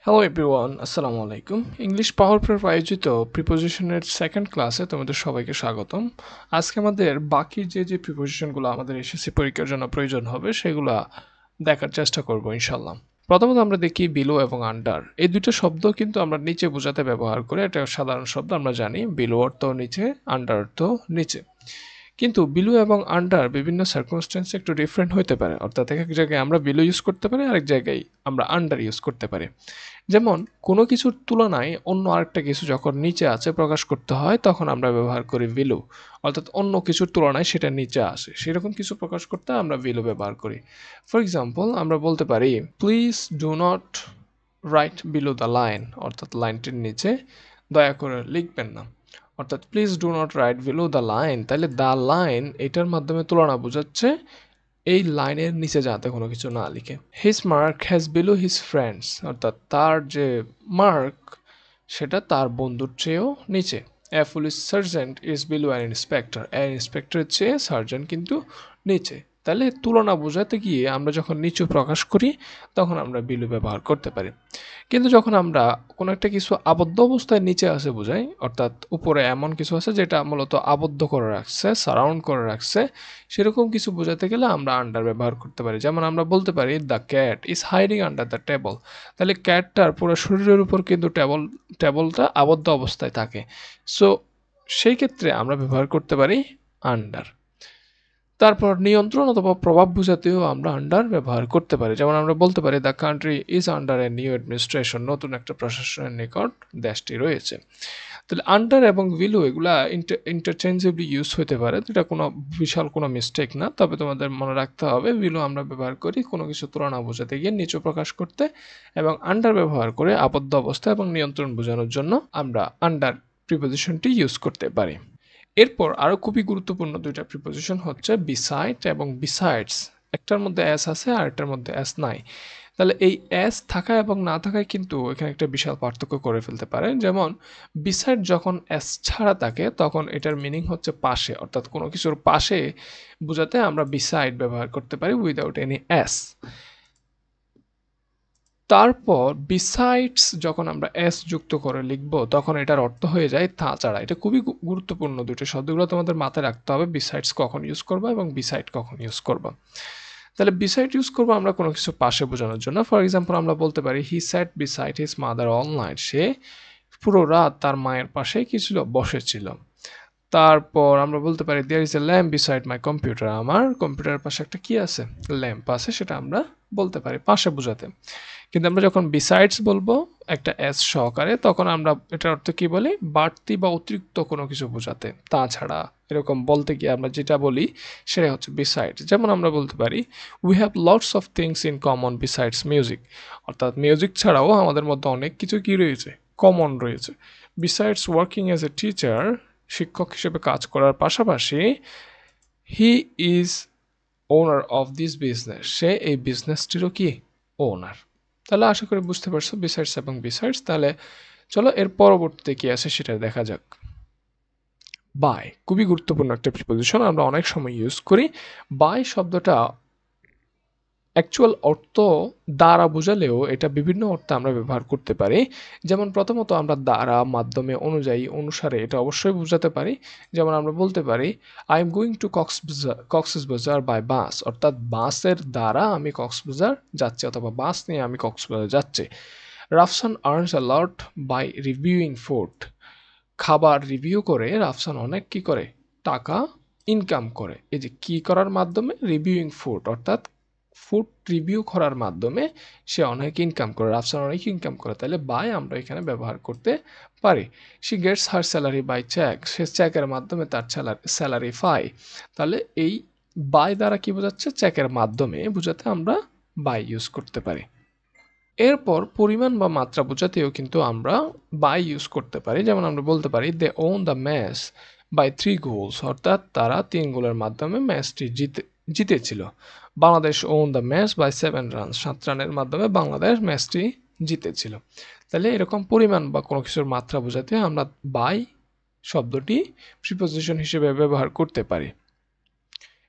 Hello everyone, আসসালামু আলাইকুম। English পাওয়ার proof আয়োজিত প্রিপোজিশনের সেকেন্ড ক্লাসে তোমাদের সবাইকে স্বাগতম। আজকে আমাদের বাকি যে প্রিপোজিশনগুলো আমাদের এসএসসি পরীক্ষার জন্য প্রয়োজন হবে সেগুলো দেখার চেষ্টা করব ইনশাল্লাহ। প্রথমত আমরা দেখি বিলো এবং আন্ডার, এই দুটো শব্দ কিন্তু আমরা নিচে বোঝাতে ব্যবহার করি। এটা সাধারণ শব্দ, আমরা জানি বিলো অর্থ নিচে, আন্ডার অর্থ নিচে। কিন্তু বিলো এবং আন্ডার বিভিন্ন সার্কামস্টেন্সে একটু ডিফারেন্ট হতে পারে, অর্থাৎ এক এক জায়গায় আমরা বিলো ইউজ করতে পারি, আরেক জায়গায় আমরা আন্ডার ইউজ করতে পারি। যেমন কোনো কিছুর তুলনায় অন্য আরেকটা কিছু যখন নিচে আছে প্রকাশ করতে হয় তখন আমরা ব্যবহার করি বিলো, অর্থাৎ অন্য কিছুর তুলনায় সেটা নিচে আসে সেরকম কিছু প্রকাশ করতে আমরা বিলো ব্যবহার করি। ফর এক্সাম্পল আমরা বলতে পারি please do not right below the line, অর্থাৎ লাইনটির নিচে দয়া করে লিখবেন না। অর্থাৎ please do not right below the line, তাহলে দ্য লাইন এটার মাধ্যমে তুলনা বোঝাচ্ছে এই লাইনের নিচে যাতে কোনো কিছু না লিখে। His mark has below his friends, অর্থাৎ তার যে মার্ক সেটা তার বন্ধুর চেয়েও নিচে। A police sergeant is below an inspector, ইন্সপেক্টরের চেয়ে সার্জেন্ট কিন্তু নিচে। তাহলে তুলনা বোঝাতে গিয়ে আমরা যখন নিচু প্রকাশ করি তখন আমরা বিলো ব্যবহার করতে পারি। কিন্তু যখন আমরা কোনো একটা কিছু আবদ্ধ অবস্থায় নিচে আছে বোঝাই, অর্থাৎ উপরে এমন কিছু আছে যেটা মূলত আবদ্ধ করে রাখছে, সারাউন্ড করে রাখছে, সেরকম কিছু বোঝাতে গেলে আমরা আন্ডার ব্যবহার করতে পারি। যেমন আমরা বলতে পারি the cat is hiding under the table, তাহলে ক্যাটটার পুরো শরীরের উপর কিন্তু টেবলটা আবদ্ধ অবস্থায় থাকে। সো সেই ক্ষেত্রে আমরা ব্যবহার করতে পারি আন্ডার। তারপর নিয়ন্ত্রণ অথবা প্রভাব বোঝাতেও আমরা আন্ডার ব্যবহার করতে পারি। যেমন আমরা বলতে পারি the country is under a new administration, নতুন একটা প্রশাসনের নিকট দেশটি রয়েছে। তাহলে আন্ডার এবং বিলো এগুলা ইন্টারচেঞ্জেবলি ইউজ হতে পারে, এটা কোনো বিশাল কোনো মিস্টেক না। তবে তোমাদের মনে রাখতে হবে বিলো আমরা ব্যবহার করি কোনো কিছু তুলনা বোঝাতে গিয়ে নিচু প্রকাশ করতে, এবং আন্ডার ব্যবহার করে আবদ্ধ অবস্থা এবং নিয়ন্ত্রণ বোঝানোর জন্য আমরা আন্ডার প্রিপোজিশনটি ইউজ করতে পারি। এরপর আরও খুবই গুরুত্বপূর্ণ দুইটা প্রিপোজিশন হচ্ছে বিসাইড এবং বিসাইডস। একটার মধ্যে এস আছে আর একটার মধ্যে এস নাই। তাহলে এই এস থাকা এবং না থাকায় কিন্তু এখানে একটা বিশাল পার্থক্য করে ফেলতে পারে। যেমন বিসাইড যখন এস ছাড়া থাকে তখন এটার মিনিং হচ্ছে পাশে, অর্থাৎ কোনো কিছুর পাশে বোঝাতে আমরা বিসাইড ব্যবহার করতে পারি উইদাউট এনি এস। তারপর বিসাইডস যখন আমরা এস যুক্ত করে লিখব তখন এটার অর্থ হয়ে যায় তাছাড়া। এটা খুবই গুরুত্বপূর্ণ দুটো শব্দগুলো তোমাদের মাথায় রাখতে হবে, বিসাইডস কখন ইউজ করবা এবং বিসাইড কখন ইউজ করবা। তাহলে বিসাইড ইউজ করবো আমরা কোনো কিছু পাশে বোঝানোর জন্য। ফর এক্সাম্পল আমরা বলতে পারি he sat beside his mother all night, সে পুরো রাত তার মায়ের পাশে কি ছিল, বসেছিল। তারপর আমরা বলতে পারি there is a lamp beside my computer, আমার কম্পিউটারের পাশে একটা কি আছে, ল্যাম্প আছে, সেটা আমরা বলতে পারি পাশে বোঝাতে। কিন্তু আমরা যখন বিসাইডস বলবো একটা এস সহকারে তখন আমরা এটার অর্থ কি বলি, বাড়তি বা অতিরিক্ত কোনো কিছু বোঝাতে, তাছাড়া এরকম বলতে গিয়ে আমরা যেটা বলি সেটা হচ্ছে বিসাইডস। যেমন আমরা বলতে পারি we have lots of things in common besides music, অর্থাৎ মিউজিক ছাড়াও আমাদের মধ্যে অনেক কিছু কি রয়েছে, কমন রয়েছে। Besides working as a teacher, শিক্ষক হিসেবে কাজ করার পাশাপাশি he is owner of this business, সে এই বিজনেসটিরও কি ওনার। তাহলে আশা করি বুঝতে পারছো বিসাইডস এবং বিসাইডস। তাহলে চলো এর পরবর্তীতে কি আছে সেটা দেখা যাক। বাই খুবই গুরুত্বপূর্ণ একটা প্রিপোজিশন, আমরা অনেক সময় ইউজ করি। বাই শব্দটা অ্যাকচুয়াল অর্থ দ্বারা বোঝালেও এটা বিভিন্ন অর্থে আমরা ব্যবহার করতে পারি। যেমন প্রথমত আমরা দ্বারা, মাধ্যমে, অনুযায়ী, অনুসারে এটা অবশ্যই বোঝাতে পারি। যেমন আমরা বলতে পারি I am going to Cox's Bazar by bus, অর্থাৎ বাসের দ্বারা আমি কক্সবাজার যাচ্ছি, অথবা বাস নিয়ে আমি কক্সবাজার যাচ্ছি। Rafsan earns a lot by reviewing food, খাবার রিভিউ করে রাফসান অনেক কি করে, টাকা ইনকাম করে। এই যে কি করার মাধ্যমে, রিভিউইং ফুড, অর্থাৎ ফুড রিভিউ করার মাধ্যমে সে অনেক ইনকাম করে, রাফসান অনেক ইনকাম করে। তাহলে বাই আমরা এখানে ব্যবহার করতে পারি। She gets her salary by cheque, সে চেকের মাধ্যমে তার স্যালারি পায়। তাহলে এই বাই দ্বারা কি বোঝাচ্ছে, চেকের মাধ্যমে বোঝাতে আমরা বাই ইউজ করতে পারি। এরপর পরিমাণ বা মাত্রা বোঝাতেও কিন্তু আমরা বাই ইউজ করতে পারি। যেমন আমরা বলতে পারি they won the match by 3 goals, অর্থাৎ তারা 3 গোলের মাধ্যমে ম্যাচটি জিতেছিল। Bangladesh won the match by 7 runs, 7 রানের মাধ্যমে বাংলাদেশ ম্যাচটি জিতেছিল। তাহলে এরকম পরিমাণ বা কোনো কিছুর মাত্রা বোঝাতে আমরা বাই শব্দটি প্রিপোজিশন হিসেবে ব্যবহার করতে পারি।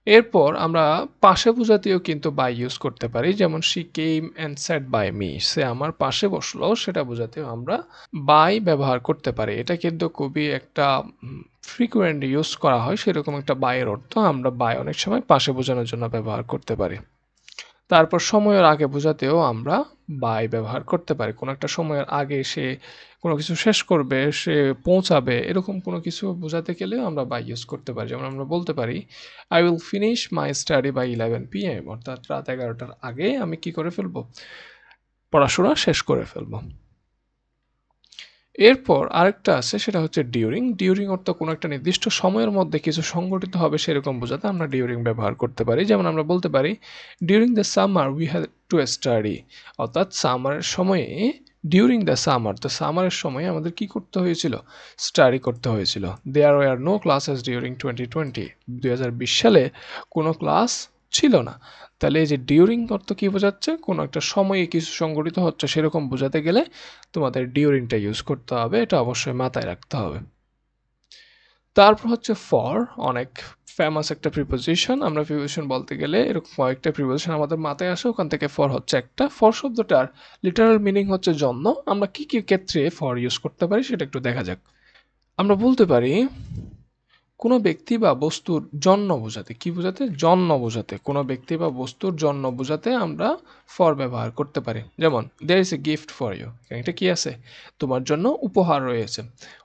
এরপর আমরা পাশে বোঝাতেও কিন্তু বাই ইউজ করতে পারি, যেমন she came and sat by me, সে আমার পাশে বসলো, সেটা বোঝাতেও আমরা বাই ব্যবহার করতে পারি। এটা কিন্তু খুবই একটা ফ্রিকুয়েন্ট ইউজ করা হয়, সেরকম একটা বাইয়ের অর্থ আমরা বাই অনেক সময় পাশে বোঝানোর জন্য ব্যবহার করতে পারি। তারপর সময়ের আগে বোঝাতেও আমরা বাই ব্যবহার করতে পারি। কোনো একটা সময়ের আগে সে কোনো কিছু শেষ করবে, সে পৌঁছাবে, এরকম কোনো কিছু বোঝাতে গেলেও আমরা বাই ইউজ করতে পারি। যেমন আমরা বলতে পারি I will finish my study by 11 PM, অর্থাৎ রাত 11টার আগে আমি কি করে ফেলবো, পড়াশোনা শেষ করে ফেলবো। এরপর আরেকটা আছে, সেটা হচ্ছে ডিউরিং। ডিউরিং অর্থ কোনো একটা নির্দিষ্ট সময়ের মধ্যে কিছু সংগঠিত হবে সেরকম বোঝাতে আমরা ডিউরিং ব্যবহার করতে পারি। যেমন আমরা বলতে পারি during the summer we had to study, অর্থাৎ সামারের সময়ে, ডিউরিং দ্য সামার, তো সামারের সময় আমাদের কি করতে হয়েছিল, স্টাডি করতে হয়েছিল। There were no classes during 2020, 2020 সালে কোনো ক্লাস ছিল না। তাহলে এই যে ডিউরিং অর্থ কি বোঝাচ্ছে, কোনো একটা সময়ে কিছু সংগঠিত হচ্ছে সেরকম বোঝাতে গেলে তোমাদের ডিউরিংটা ইউজ করতে হবে, এটা অবশ্যই মাথায় রাখতে হবে। তারপর হচ্ছে ফর, অনেক ফেমাস একটা প্রিপোজিশন। আমরা প্রিপোজিশন বলতে গেলে এরকম কয়েকটা প্রিপোজিশন আমাদের মাথায় আসে, ওখান থেকে ফর হচ্ছে একটা। ফর শব্দটার লিটারাল মিনিং হচ্ছে জন্য। আমরা কি কি ক্ষেত্রে ফর ইউজ করতে পারি সেটা একটু দেখা যাক। আমরা বলতে পারি কোনো ব্যক্তি বা বস্তুর জন্য বোঝাতে, কি বোঝাতে, জন্য বোঝাতে, কোনো ব্যক্তি বা বস্তুর জন্য বোঝাতে আমরা ফর ব্যবহার করতে পারি। যেমন there is a gift for you, এটা কি আছে, তোমার জন্য উপহার রয়েছে।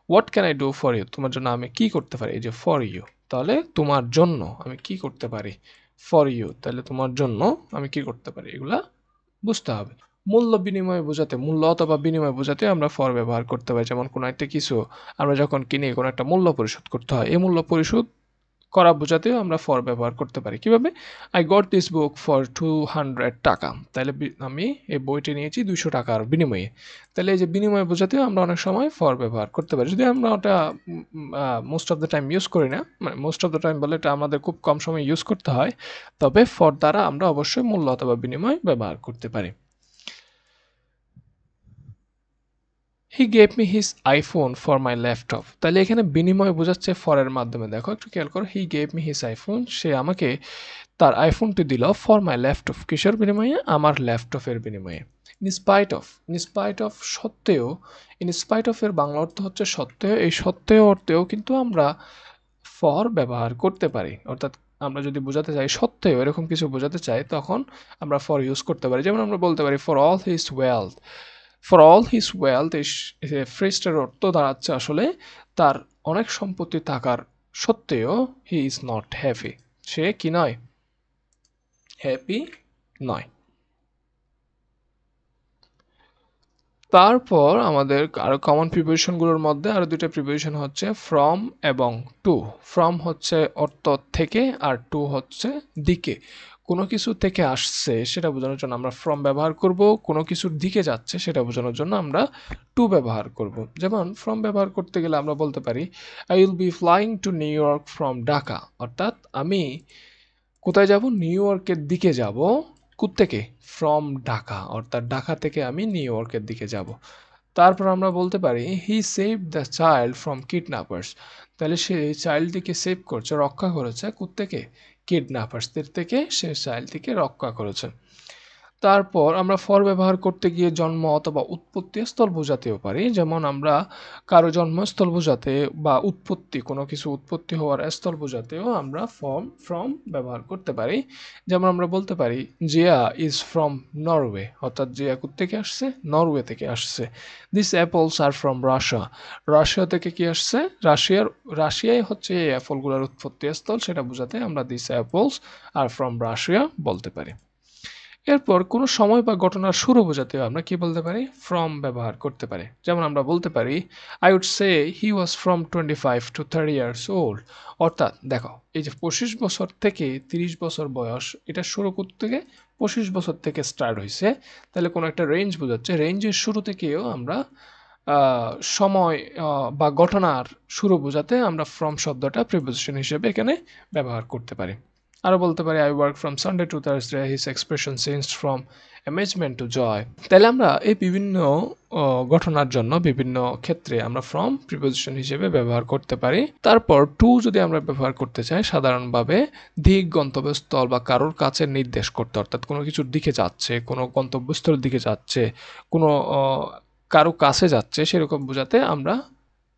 What can I do for you, তোমার জন্য আমি কি করতে পারি, এই যে ফর ইউ, তাহলে তোমার জন্য আমি কি করতে পারি, ফর ইউ, তাহলে তোমার জন্য আমি কি করতে পারি, এগুলা বুঝতে হবে। মূল্য বিনিময় বোঝাতে, মূল্য অথবা বিনিময় বোঝাতে আমরা ফর ব্যবহার করতে পারি। যেমন কোনো একটা কিছু আমরা যখন কিনি, কোনো একটা মূল্য পরিশোধ করতে হয়, এই মূল্য পরিশোধ করা বোঝাতেও আমরা ফর ব্যবহার করতে পারি। কিভাবে, I got this book for 200 টাকা, তাহলে আমি এই বইটি নিয়েছি 200 টাকার বিনিময়ে। তাহলে এই যে বিনিময় বোঝাতেও আমরা অনেক সময় ফর ব্যবহার করতে পারি, যদি আমরা ওটা most of the time use করি না, মানে মোস্ট অফ দ্য টাইম বলে এটা আমাদের খুব কম সময় ইউজ করতে হয়, তবে ফর দ্বারা আমরা অবশ্যই মূল্য অথবা বিনিময় ব্যবহার করতে পারি। হি gave me his iPhone for my laptop, তাহলে এখানে বিনিময় বোঝাচ্ছে ফরের মাধ্যমে। দেখো একটু খেয়াল করো, he gave me his iPhone, সে আমাকে তার আইফোনটি দিল, ফর মাই ল্যাপটপ, কিসের বিনিময়ে, আমার ল্যাপটপের বিনিময়ে। ইনস্পাইট অফ, ইনস্পাইট অফ সত্ত্বেও, ইনস্পাইট অফ এর বাংলা অর্থ হচ্ছে সত্ত্বেও, এই সত্ত্বেও অর্থেও কিন্তু আমরা ফর ব্যবহার করতে পারি। অর্থাৎ আমরা যদি বোঝাতে চাই সত্ত্বেও এরকম কিছু বোঝাতে চাই, তখন আমরা ফর ইউজ করতে পারি। যেমন আমরা বলতে পারি for all his wealth, for all his wealth, এই ফ্রেজটার অর্থ দাঁড়াচ্ছে আসলে তার অনেক সম্পত্তি থাকার সত্ত্বেও হি ইজ নট হ্যাপি, সে কি নয়, হ্যাপি নয়। তারপর আমাদের আরো কমন প্রিপোজিশনগুলোর মধ্যে আরো দুটো প্রিপোজিশন হচ্ছে ফ্রম এবং টু। ফ্রম হচ্ছে অর্থ থেকে, আর টু হচ্ছে দিকে। কোনো কিছু থেকে আসছে সেটা বোঝানোর জন্য আমরা ফ্রম ব্যবহার করব, কোনো কিছুর দিকে যাচ্ছে সেটা বোঝানোর জন্য আমরা টু ব্যবহার করব। যেমন ফ্রম ব্যবহার করতে গেলে আমরা বলতে পারি I will be flying two new York from Dhaka, অর্থাৎ আমি কোথায় যাব, নিউ ইয়র্কের দিকে যাব, কোত্থেকে, ফ্রম ঢাকা, অর্থাৎ ঢাকা থেকে আমি নিউ ইয়র্কের দিকে যাব। তারপর আমরা বলতে পারি হি সেভ দ্য চাইল্ড ফ্রম কিডন্যাপার্স, তাহলে সে এই চাইল্ডটিকে সেভ করছে, রক্ষা করেছে, কোত্থেকে, কিডন্যাপার্সদের থেকে সে চাইল্ডটিকে রক্ষা করেছে। তারপর আমরা ফর ব্যবহার করতে গিয়ে জন্ম অথবা উৎপত্তি স্থল বোঝাতেও পারি। যেমন আমরা কারো জন্মস্থল বোঝাতে বা উৎপত্তি, কোনো কিছু উৎপত্তি হওয়ার স্থল বোঝাতেও আমরা ফ্রম ব্যবহার করতে পারি। যেমন আমরা বলতে পারি জিয়া ইজ ফ্রম নরওয়ে, অর্থাৎ জিয়া থেকে আসছে, নরওয়ে থেকে আসছে। This apples are from Russia, Russia থেকে কি আসছে, রাশিয়ায় হচ্ছে এই অ্যাপলগুলোর উৎপত্তি স্থল, সেটা বোঝাতে আমরা this apples are from Russia বলতে পারি। এরপর কোনো সময় বা ঘটনার শুরু বোঝাতেও আমরা কি বলতে পারি, ফ্রম ব্যবহার করতে পারি। যেমন আমরা বলতে পারি I would say he was from 25 to 30 years old, অর্থাৎ দেখো এই যে 25 বছর থেকে 30 বছর বয়স, এটা শুরু করতে গিয়ে 25 বছর থেকে স্টার্ট হয়েছে, তাহলে কোনো একটা রেঞ্জ বোঝাচ্ছে, রেঞ্জের শুরু থেকেও আমরা সময় বা ঘটনার শুরু বোঝাতে আমরা ফ্রম শব্দটা প্রিপোজিশন হিসেবে এখানে ব্যবহার করতে পারি। আরও বলতে পারি I work from Sunday to Thursday, his expression change from amazement to joy. তাহলে আমরা এই বিভিন্ন ঘটনার জন্য বিভিন্ন ক্ষেত্রে আমরা ফ্রম প্রিপোজিশন হিসেবে ব্যবহার করতে পারি। তারপর টু যদি আমরা ব্যবহার করতে চাই সাধারণভাবে দিক, গন্তব্যস্থল বা কারোর কাছে নির্দেশ করতে, অর্থাৎ কোনো কিছুর দিকে যাচ্ছে, কোনো গন্তব্যস্থলের দিকে যাচ্ছে, কোনো কারো কাছে যাচ্ছে সেরকম বোঝাতে আমরা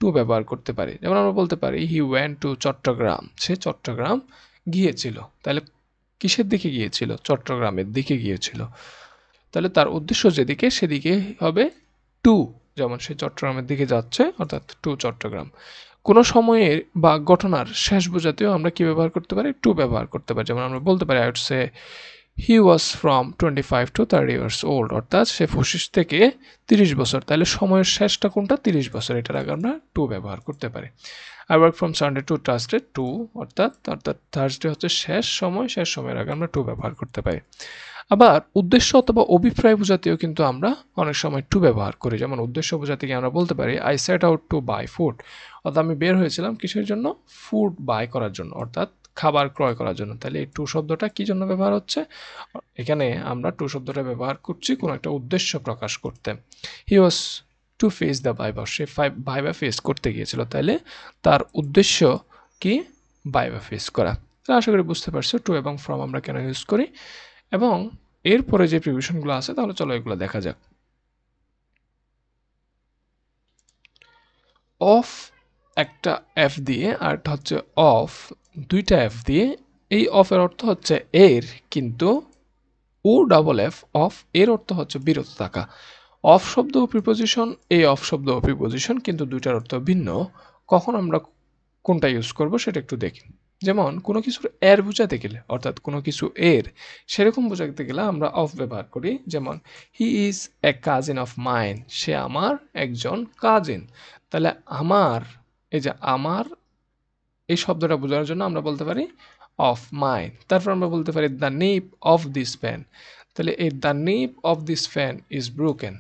টু ব্যবহার করতে পারি। যেমন আমরা বলতে পারি হি ওয়েন্ট টু চট্টগ্রাম, সে চট্টগ্রাম গিয়েছিল। তাহলে কিসের দিকে গিয়েছিল? চট্টগ্রামের দিকে গিয়েছিল। তাহলে তার উদ্দেশ্য যেদিকে সেদিকে হবে টু, যেমন সে চট্টগ্রামের দিকে যাচ্ছে অর্থাৎ টু চট্টগ্রাম। কোনো সময়ের বা ঘটনার শেষ বোঝাতেও আমরা কি ব্যবহার করতে পারি? টু ব্যবহার করতে পারি। যেমন আমরা বলতে পারি I would say he was from 25 to 30 years old, অর্থাৎ সে 25 থেকে 30 বছর। তাহলে সময়ের শেষটা কোনটা? 30 বছর। এটার আগে আমরা টু ব্যবহার করতে পারি। I work from Sunday to Thursday, to অর্থাৎ থার্সডে হচ্ছে শেষ সময়, শেষ সময়ের আগে আমরা টু ব্যবহার করতে পারি। আবার উদ্দেশ্য অথবা অভিপ্রায় বোঝাতেও কিন্তু আমরা অনেক সময় টু ব্যবহার করি। যেমন উদ্দেশ্য বোঝাতে গিয়ে আমরা বলতে পারি I set out to buy food, অর্থাৎ আমি বের হয়েছিলাম কিসের জন্য? ফুড বাই করার জন্য, অর্থাৎ খাবার ক্রয় করার জন্য। তাহলে এই টু শব্দটা কি জন্য ব্যবহার হচ্ছে? এখানে আমরা টু শব্দটা ব্যবহার করছি কোনো একটা উদ্দেশ্য প্রকাশ করতে। He was to face the viva, সে ভাইবা ফেস করতে গিয়েছিল। তাহলে তার উদ্দেশ্য কি? ভাইবা ফেস করা। তো আশা করি বুঝতে পারছো টু এবং ফ্রম আমরা কেন ইউজ করি। এবং এরপরে যে প্রিভিশনগুলো আছে তাহলে চলো এগুলো দেখা যাক। অফ একটা এফ দিয়ে আর একটা হচ্ছে অফ, দুইটা এফ দিয়ে। এই অফের অর্থ হচ্ছে এর, কিন্তু ও ডাবল এফ অফ এর অর্থ হচ্ছে বিরত থাকা। অফ শব্দ ও প্রিপোজিশন, এই অফ শব্দ ও প্রিপোজিশন কিন্তু দুইটার অর্থ ভিন্ন। কখন আমরা কোনটা ইউজ করব সেটা একটু দেখি। যেমন কোনো কিছুর এর বোঝাতে গেলে, অর্থাৎ কোনো কিছু এর সেরকম বোঝাতে গেলে আমরা অফ ব্যবহার করি। যেমন he is a cousin of mine, সে আমার একজন কাজিন। তাহলে আমার, এই যে আমার, এই শব্দটা বোঝানোর জন্য আমরা বলতে পারি অফ মাইন। তারপর আমরা বলতে পারি the nib of this pen, তাহলে এই the nib of this fan is broken.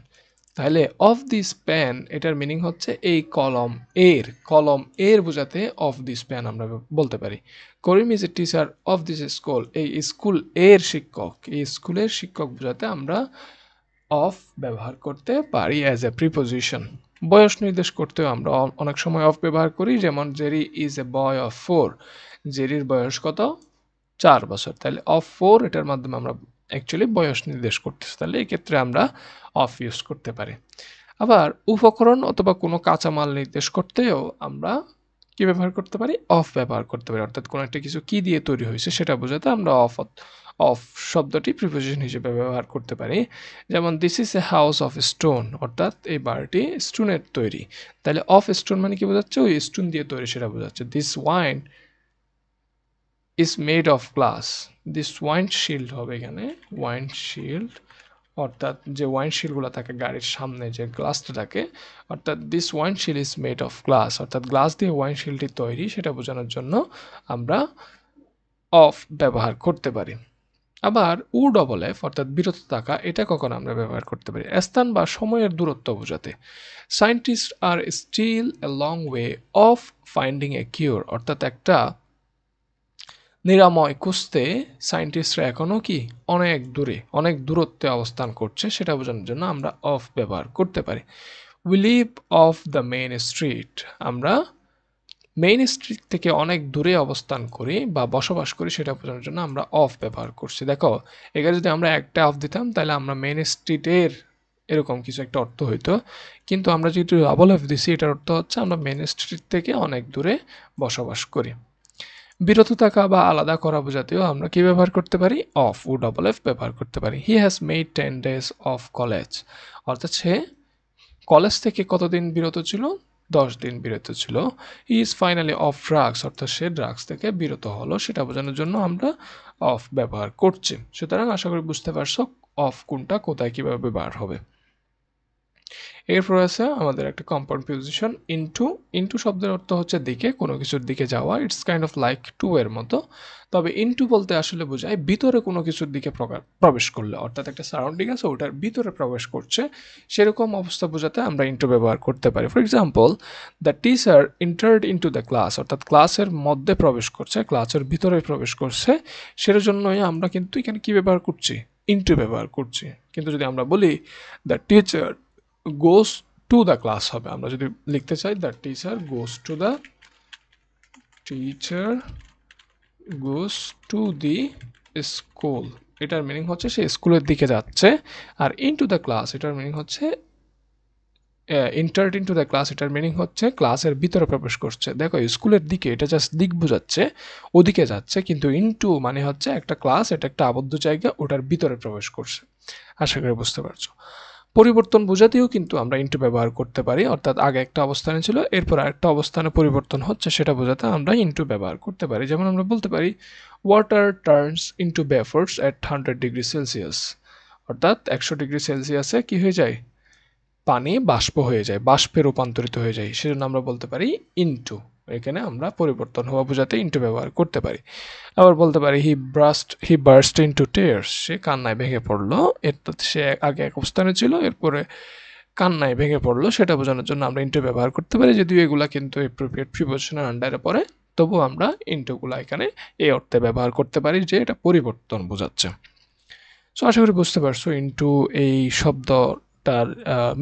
তাহলে অফ দিস প্যান এটার মিনিং হচ্ছে এই কলম এর, কলম এর বোঝাতে অফ দিস প্যান আমরা বলতে পারি। Karim is a teacher of this school, এই স্কুল এর শিক্ষক, এই স্কুলের শিক্ষক বোঝাতে আমরা অফ ব্যবহার করতে পারি অ্যাজ এ প্রিপোজিশন। বয়স নির্দেশ করতেও আমরা অনেক সময় অফ ব্যবহার করি। যেমন Jerry is a boy of 4, জেরির বয়স কত? 4 বছর। তাহলে অফ 4 এটার মাধ্যমে আমরা অ্যাকচুয়ালি বয়স নির্দেশ করতেছি। তাহলে এই ক্ষেত্রে আমরা অফ ইউজ করতে পারি। আবার উপকরণ অথবা কোনো কাঁচামাল নির্দেশ করতেও আমরা কি ব্যবহার করতে পারি? অফ ব্যবহার করতে পারি। অর্থাৎ কোনো একটা কিছু কি দিয়ে তৈরি হয়েছে সেটা বোঝাতে আমরা অফ শব্দটি প্রিপোজিশন হিসেবে ব্যবহার করতে পারি। যেমন this is a house of stone, অর্থাৎ এই বাড়িটি স্টোনের তৈরি। তাহলে অফ স্টোন মানে কি বোঝাচ্ছে? ওই স্টোন দিয়ে তৈরি সেটা বোঝাচ্ছে। This wine is made of glass, this wine shield হবে এখানে, ওয়াইন শিল্ড অর্থাৎ যে ওয়াইন শিলগুলো থাকে গাড়ির সামনে যে গ্লাসটা থাকে, অর্থাৎ দিস ওয়াইন শিল ইজ মেড অফ গ্লাস, অর্থাৎ গ্লাস দিয়ে ওয়াইন শিলটি তৈরি সেটা বোঝানোর জন্য আমরা অফ ব্যবহার করতে পারি। আবার উ ডবল এফ অর্থাৎ বিরত থাকা, এটা কখন আমরা ব্যবহার করতে পারি? স্থান বা সময়ের দূরত্ব বোঝাতে। Scientist are still a long way of finding a cure, অর্থাৎ একটা নিরাময় খুঁজতে সায়েন্টিস্টরা এখনও কি অনেক দূরে, অনেক দূরত্বে অবস্থান করছে সেটা বোঝানোর জন্য আমরা অফ ব্যবহার করতে পারি। We live of the main street, আমরা মেইন স্ট্রিট থেকে অনেক দূরে অবস্থান করি বা বসবাস করি সেটা বোঝানোর জন্য আমরা অফ ব্যবহার করছি। দেখো এখানে যদি আমরা একটা অফ দিতাম তাহলে আমরা মেইন স্ট্রিটের এরকম কিছু একটা অর্থ হইতো, কিন্তু আমরা যেহেতু ডাবল অফ দিছি এটার অর্থ হচ্ছে আমরা মেইন স্ট্রিট থেকে অনেক দূরে বসবাস করি। বিরত থাকা বা আলাদা করা বোঝাতেও আমরা কি ব্যবহার করতে পারি? অফ ও ডবল এফ ব্যবহার করতে পারি। He has made 10 days of college, অর্থাৎ সে কলেজ থেকে কতদিন বিরত ছিল? 10 দিন বিরত ছিল। He is finally of drugs, অর্থাৎ সে ড্রাগস থেকে বিরত হলো সেটা বোঝানোর জন্য আমরা অফ ব্যবহার করছি। সুতরাং আশা করি বুঝতে পারছো অফ কোনটা কোথায় কিভাবে ব্যবহার হবে। এরপর আছে আমাদের একটা কম্পাউন্ড প্রিপোজিশন ইনটু। ইনটু শব্দের অর্থ হচ্ছে দিকে, কোনো কিছুর দিকে যাওয়া। It's kind of like to এর মতো। তবে ইনটু বলতে আসলে বোঝায় ভিতরে কোনো কিছুর দিকে প্রবেশ করলে, অর্থাৎ একটা সারাউন্ডিং আছে ওটার ভিতরে প্রবেশ করছে সেরকম অবস্থা বোঝাতে আমরা ইনটু ব্যবহার করতে পারি। For example the teacher entered into the class, অর্থাৎ ক্লাসের মধ্যে প্রবেশ করছে, ক্লাসের ভিতরে প্রবেশ করছে, সেটার জন্যই আমরা কিন্তু এখানে কি ব্যবহার করছি? ইনটু ব্যবহার করছি। কিন্তু যদি আমরা বলি the teacher goes to the class হবে। আমরা যদি লিখতে চাই the teacher goes to the school, এটার মিনিং হচ্ছে সে স্কুলের দিকে যাচ্ছে। আর ইনটু দ্য ক্লাস এটার মিনিং হচ্ছে ইন্টার্ড ইনটু দ্য ক্লাস, এটার মিনিং হচ্ছে ক্লাসের ভিতরে প্রবেশ করছে। দেখো স্কুলের দিকে এটা জাস্ট দিক বোঝাচ্ছে, ওদিকে যাচ্ছে, কিন্তু ইনটু মানে হচ্ছে একটা ক্লাস, এটা একটা আবদ্ধ জায়গা, ওটার ভিতরে প্রবেশ করছে। আশা করি বুঝতে পারছো। পরিবর্তন বোঝাতেও কিন্তু আমরা ইনটু ব্যবহার করতে পারি, অর্থাৎ আগে একটা অবস্থানে ছিল এরপর আরেকটা অবস্থানে পরিবর্তন হচ্ছে, সেটা বোঝাতে আমরা ইনটু ব্যবহার করতে পারি। যেমন আমরা বলতে পারি ওয়াটার টার্নস ইনটু ভেপরস এট 100°C, অর্থাৎ 100°C কি হয়ে যায়, পানি বাষ্প হয়ে যায়, বাষ্পে রূপান্তরিত হয়ে যায়, সেজন্য আমরা বলতে পারি ইনটু। এখানে আমরা পরিবর্তন হওয়া বোঝাতে ইনটু ব্যবহার করতে পারি। আবার বলতে পারি হি বার্স্ট ইনটু টিয়ার্স, সে কান্নায় ভেঙে পড়লো। সে আগে এক অবস্থানে ছিল, এরপরে কান্নায় ভেঙে পড়লো, সেটা বোঝানোর জন্য আমরা ইনটু ব্যবহার করতে পারি। যদিও এগুলা কিন্তু এপ্রোপ্রিয়েট প্রিপোজিশনের আন্ডারে পড়ে, তবুও আমরা ইনটুগুলা এখানে এই অর্থে ব্যবহার করতে পারি যে এটা পরিবর্তন বোঝাচ্ছে। সো আশা করি বুঝতে পারছো ইনটু এই শব্দটার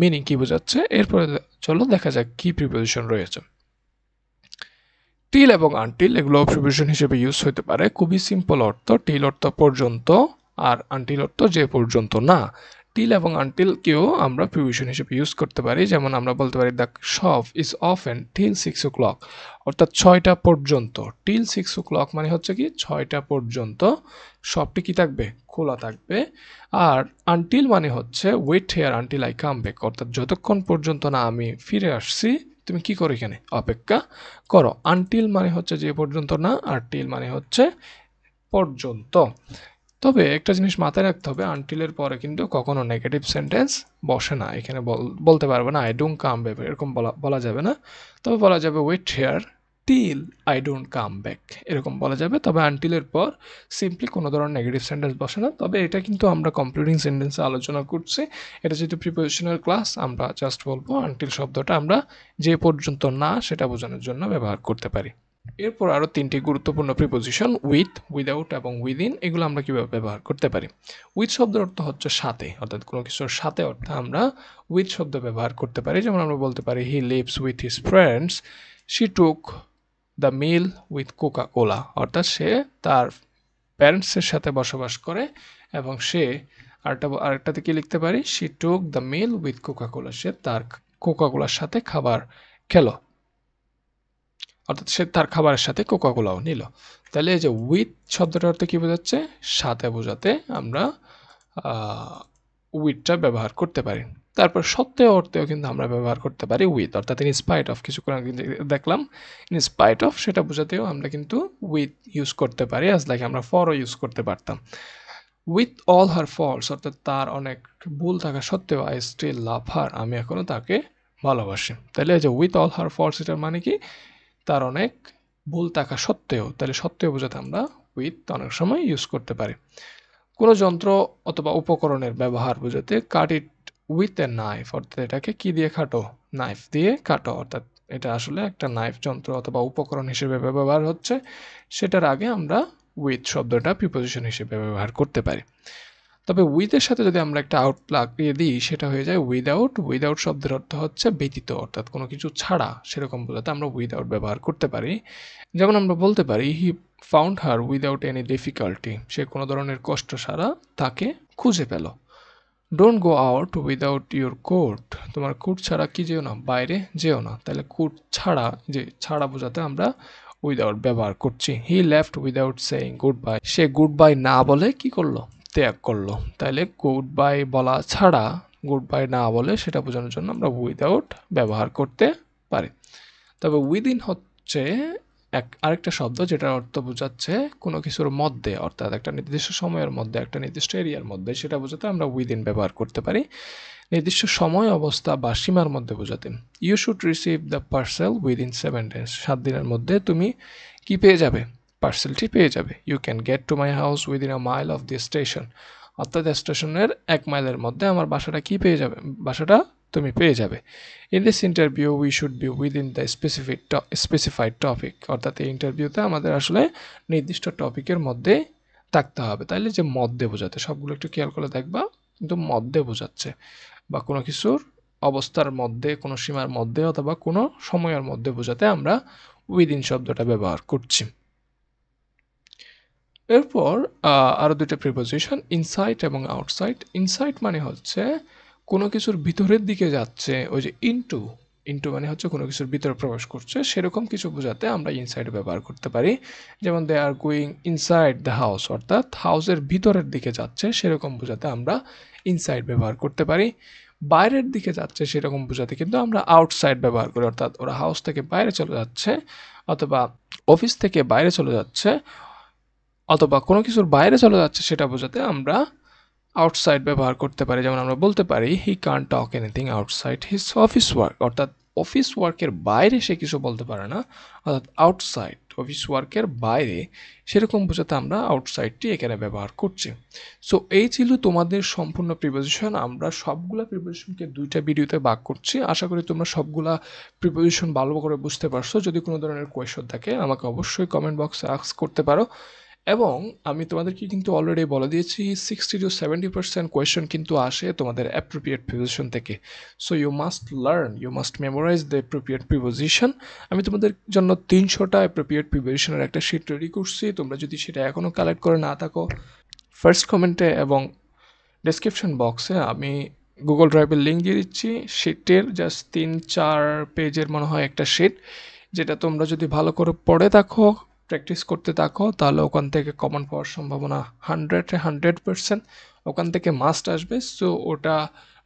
মিনিং কি বোঝাচ্ছে। এরপরে চলো দেখা যাক কি প্রিপোজিশন রয়েছে। টিল এবং আনটিল এগুলো প্রিপোজিশন হিসেবে ইউজ হতে পারে। খুবই সিম্পল অর্থ, টিল অর্থ পর্যন্ত আর আনটিল অর্থ যে পর্যন্ত না। টিল এবং আনটিলকেও আমরা প্রিপোজিশন হিসেবে ইউজ করতে পারি। যেমন আমরা বলতে পারি the shop is open till 6 o'clock, অর্থাৎ 6টা পর্যন্ত। টিল 6 o'clock মানে হচ্ছে কি 6টা পর্যন্ত শপটি কি থাকবে, খোলা থাকবে। আর আনটিল মানে হচ্ছে wait here until I come back, অর্থাৎ যতক্ষণ পর্যন্ত না আমি ফিরে আসছি তুমি কি করো, এখানে অপেক্ষা করো। আনটিল মানে হচ্ছে যে পর্যন্ত না, আর টিল মানে হচ্ছে পর্যন্ত। তবে একটা জিনিস মাথায় রাখতে হবে, আনটিলের পরে কিন্তু কখনো নেগেটিভ সেন্টেন্স বসে না। এখানে বলতে পারবে না আই ডোন্ট কাম ব্যাক, এরকম বলা যাবে না। তবে বলা যাবে wait here till I don't come back, এরকম বলা যাবে। তবে আনটিলের পর সিম্পলি কোনো ধরনের নেগেটিভ সেন্টেন্স বসে না। তবে এটা কিন্তু আমরা কমপ্লিটিং সেন্টেন্সে আলোচনা করছি। এটা যেহেতু প্রিপোজিশনাল ক্লাস, আমরা জাস্ট বলবো আনটিল শব্দটা আমরা যে পর্যন্ত না সেটা বোঝানোর জন্য ব্যবহার করতে পারি। এরপর আরও 3টি গুরুত্বপূর্ণ প্রিপোজিশন উইথ, উইদাউট এবং উইদিন, এগুলো আমরা কীভাবে ব্যবহার করতে পারি। উইথ শব্দের অর্থ হচ্ছে সাথে, অর্থাৎ কোনো কিছুর সাথে অর্থে আমরা উইথ শব্দ ব্যবহার করতে পারি। যেমন আমরা বলতে পারি he lives with his friends, she took the meal with Coca Cola, অর্থাৎ সে তার প্যারেন্টসের সাথে বসবাস করে এবং সে আরেকটাতে কি লিখতে পারি, she took the meal with Coca Cola, সে তার কোকা কোলার সাথে খাবার খেলো, অর্থাৎ সে তার খাবারের সাথে কোকা কোলাও নিল। তাহলে এই যে উইথ শব্দটার অর্থ কী বোঝাচ্ছে, সাথে বোঝাতে আমরা উইথটা ব্যবহার করতে পারি। তারপর সত্ত্বেও অর্থেও কিন্তু আমরা ব্যবহার করতে পারি উইথ, অর্থাৎ ইন স্পাইট অফ, কিছুক্ষণ আগে দেখলাম ইন স্পাইট অফ, সেটা বোঝাতেও আমরা কিন্তু উইথ ইউজ করতে পারি। আজ লাইক আমরা ফরও ইউজ করতে পারতাম। উইথ অল হার ফল্টস, অর্থাৎ তার অনেক ভুল থাকা সত্ত্বেও আই স্টিল লাভ হার, আমি এখনও তাকে ভালোবাসি। তাহলে এই যে উইথ অল হার ফল্টস এটার মানে কি, তার অনেক ভুল থাকা সত্ত্বেও, তাহলে সত্ত্বেও বোঝাতে আমরা উইথ অনেক সময় ইউজ করতে পারি। কোনো যন্ত্র অথবা উপকরণের ব্যবহার বোঝাতে কাট ইট উইথ এ নাইফ, অর্থাৎ এটাকে কি দিয়ে কাটো, নাইফ দিয়ে কাটো, অর্থাৎ এটা আসলে একটা নাইফ যন্ত্র অথবা উপকরণ হিসেবে ব্যবহার হচ্ছে, সেটার আগে আমরা উইথ শব্দটা প্রিপোজিশন হিসেবে ব্যবহার করতে পারি। তবে উইথের সাথে যদি আমরা একটা আউট লাগিয়ে দিই সেটা হয়ে যায় উইদাউট। উইদাউট শব্দের অর্থ হচ্ছে ব্যতীত, অর্থাৎ কোনো কিছু ছাড়া, সেরকম বোঝাতে আমরা উইদাউট ব্যবহার করতে পারি। যেমন আমরা বলতে পারি he found her without any difficulty, সে কোনো ধরনের কষ্ট ছাড়া তাকে খুঁজে পেল। Don't go out without your coat, তোমার কোট ছাড়া কি যেও না, বাইরে যেও না। তাহলে কোট ছাড়া, যে ছাড়া বোঝাতে আমরা উইদাউট ব্যবহার করছি। He left without saying good bye, say good bye না বলে কি করলো, ত্যাগ করলো। তাহলে গুড বাই বলা ছাড়া, গুড বাই না বলে, সেটা বোঝানোর জন্য আমরা উইদাউট ব্যবহার করতে পারি। তবে উইদিন হচ্ছে আরেকটা শব্দ যেটার অর্থ বোঝাচ্ছে কোনো কিছুর মধ্যে, অর্থাৎ একটা নির্দিষ্ট সময়ের মধ্যে, একটা নির্দিষ্ট এরিয়ার মধ্যে, সেটা বোঝাতে আমরা উইদিন ব্যবহার করতে পারি। নির্দিষ্ট সময়, অবস্থা বা সীমার মধ্যে বোঝাতে you should receive the parcel within 7 days, 7 দিনের মধ্যে তুমি কি পেয়ে যাবে, পার্সেলটি পেয়ে যাবে। You can get to my house within a mile of the station, অর্থাৎ স্টেশনের 1 মাইলের মধ্যে আমার বাসাটা কি পেয়ে যাবে, বাসাটা তুমি পেয়ে যাবে। In this interview we should be within the specified topic, অর্থাৎ এই ইন্টারভিউতে আমাদের আসলে নির্দিষ্ট টপিকের মধ্যে থাকতে হবে। তাইলে যে মধ্যে বোঝাতে, সবগুলো একটু খেয়াল করে দেখবা, কিন্তু মধ্যে বোঝাচ্ছে বা কোনো কিছুর অবস্থার মধ্যে, কোনো সীমার মধ্যে অথবা কোনো সময়ের মধ্যে বোঝাতে আমরা উইদিন শব্দটা ব্যবহার করছি। এরপর আরও দুটো প্রিপোজিশন, ইনসাইড এবং আউটসাইড। ইনসাইড মানে হচ্ছে কোনো কিছুর ভিতরের দিকে যাচ্ছে, ওই যে ইনটু, ইনটু মানে হচ্ছে কোনো কিছুর ভিতরে প্রবেশ করছে, সেরকম কিছু বোঝাতে আমরা ইনসাইড ব্যবহার করতে পারি। যেমন they are going inside the house, অর্থাৎ হাউসের ভিতরের দিকে যাচ্ছে, সেরকম বোঝাতে আমরা ইনসাইড ব্যবহার করতে পারি। বাইরের দিকে যাচ্ছে সেরকম বোঝাতে কিন্তু আমরা আউটসাইড ব্যবহার করি, অর্থাৎ ওরা হাউস থেকে বাইরে চলে যাচ্ছে অথবা অফিস থেকে বাইরে চলে যাচ্ছে অথবা কোনো কিছুর বাইরে চলে যাচ্ছে, সেটা বোঝাতে আমরা আউটসাইড ব্যবহার করতে পারি। যেমন আমরা বলতে পারি হি কান্ট টক anything outside his office work, অর্থাৎ অফিস ওয়ার্কের বাইরে সে কিছু বলতে পারে না, অর্থাৎ আউটসাইড অফিস ওয়ার্কের বাইরে, সেরকম বোঝাতে আমরা আউটসাইডটি এখানে ব্যবহার করছি। সো এই ছিল তোমাদের সম্পূর্ণ প্রিপোজিশন। আমরা সবগুলা প্রিপোজিশনকে দুইটা ভিডিওতে ভাগ করছি। আশা করি তোমরা সবগুলা প্রিপোজিশন ভালো করে বুঝতে পারছো। যদি কোনো ধরনের কোয়েশ্চন থাকে আমাকে অবশ্যই কমেন্ট বক্সে আস্ক করতে পারো। এবং আমি তোমাদেরকে কিন্তু অলরেডি বলে দিয়েছি 60-70% কোয়েশ্চন কিন্তু আসে তোমাদের অ্যাপ্রোপ্রিয়েট প্রিপোজিশন থেকে। So you must learn, you must memorize the appropriate preposition. আমি তোমাদের জন্য 300টা অ্যাপ্রোপ্রিয়েট প্রিপোজিশনের একটা শিট রেডি করছি। তোমরা যদি সেটা এখনও কালেক্ট করে না থাকো, ফার্স্ট কমেন্টে এবং ডেসক্রিপশন বক্সে আমি গুগল ড্রাইভের লিঙ্ক দিয়ে দিচ্ছি। শিটের জাস্ট 3-4 পেজের মনে হয় একটা শিট, যেটা তোমরা যদি ভালো করে পড়ে থাকো, প্র্যাকটিস করতে থাকো, তাহলে ওখান থেকে কমন পাওয়ার সম্ভাবনা 100% ওখান থেকে মাস্ট আসবে। সো ওটা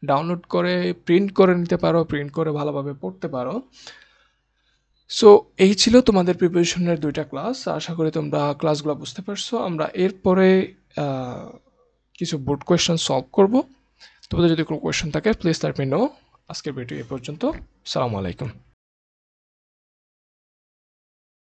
ডাউনলোড করে প্রিন্ট করে নিতে পারো, প্রিন্ট করে ভালোভাবে পড়তে পারো। সো এই ছিল তোমাদের প্রিপারেশনের 2টা ক্লাস। আশা করি তোমরা ক্লাসগুলো বুঝতে পারছো। আমরা এরপরে কিছু বোর্ড কোয়েশ্চেন সলভ করব। তোমাদের যদি কোনো কোয়েশ্চেন থাকে প্লিজ লেট মি নো। আজকের ভিডিও এ পর্যন্ত। আসসালামু আলাইকুম।